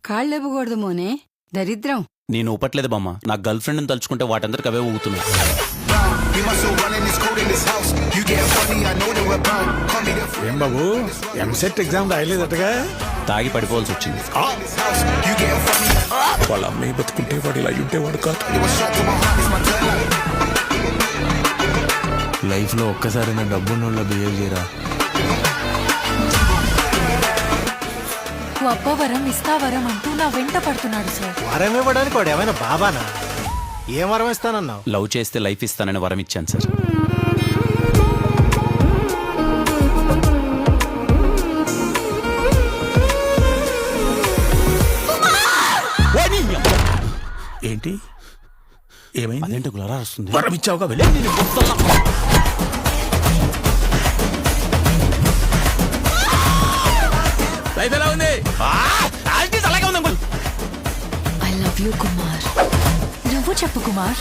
కాళ్ళెవ్వకూడదు మోనే, దరిద్రం. నేను ఊపట్లేదు బామ్మ, నా గర్ల్ ఫ్రెండ్ని తలుచుకుంటే వాటందరికి అవే ఊగుతున్నాయి. ఏం బాబు, ఎంసెట్ ఎగ్జామ్ రాయలేదటగా? తాగి పడిపోవాల్సి వచ్చింది. వాళ్ళ అమ్మాయి బతుకుంటే వాడు ఇలా ఉంటేవాడు కాదు. లైఫ్ లో ఒక్కసారి నా డబ్బున్న బిహేవ్ చేయరా. అబ్బవరం ఇస్తావరం అంటూ నా వెంట పడుతున్నాడు సార్. వరం ఇవ్వడానికి వాడు ఏమైనా బాబానా? ఏం వరం ఇస్తానన్నావు? లవ్ చేస్తే లైఫ్ ఇస్తానని వరం ఇచ్చాను సార్. ఏంటి ఏమైంది? అదేంటి గులారా వస్తుంది? వరం ఇచ్చావుగా, వెళ్ళి. లైఫ్ ఎలా ఉంది? అలాగే ఉంది uncle. I love you Kumar. నువ్వు చెప్పు కుమార్.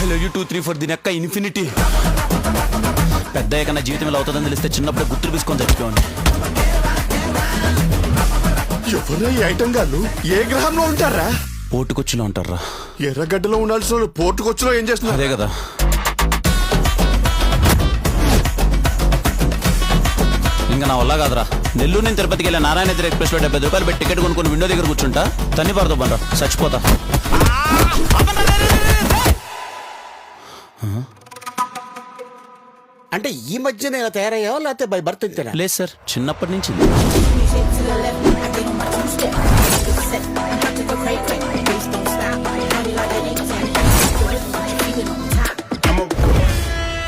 ఐ లవ్ యూ 2 3 4 దీని అక్క ఇన్ఫినిటీ. పెద్ద కన్నా జీవితం ఇలా అవుతుందని తెలిస్తే చిన్నప్పుడే గుర్తులు తీసుకొని చచ్చిపోండి. ఎవరు ఈ ఐటమ్ గాళ్ళు? ఏ గ్రహంలో ఉంటారా? పోటుకొచ్చిలో ఉంటారా? ఎర్రగడ్డలో ఉండాల్సిన వాళ్ళు పోర్టుకొచ్చిలో ఏం చేస్తున్నారు? అదే కదా. ఇంకా నా వల్ల కాదురా. నెల్లూరు నుంచి తిరుపతికి వెళ్ళే నారాయణ ఎక్స్ప్రెస్ లో 70 రూపాయలు పెట్టి టికెట్ కొనుక్కొని విండో దగ్గర కూర్చుంటా, తన్ని పడదు బండ్రా, చచ్చిపోతా. అంటే ఈ మధ్యన ఇలా తయారయ్యావా లేకపోతే బై బర్త్ ఇంతేనా? లేదు సార్, చిన్నప్పటి నుంచి.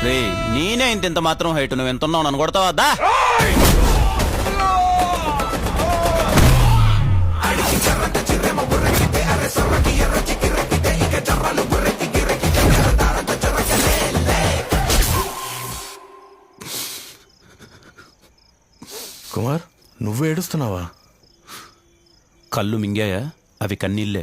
రే నేనే ఇంత మాత్రం హైట్, నువ్వు ఎంత ఉన్నావు నన్ను కొడతావా? దా కుమార్, నువ్వు ఏడుస్తున్నావా? కళ్ళు మింగాయా? అవి కన్నీళ్ళే.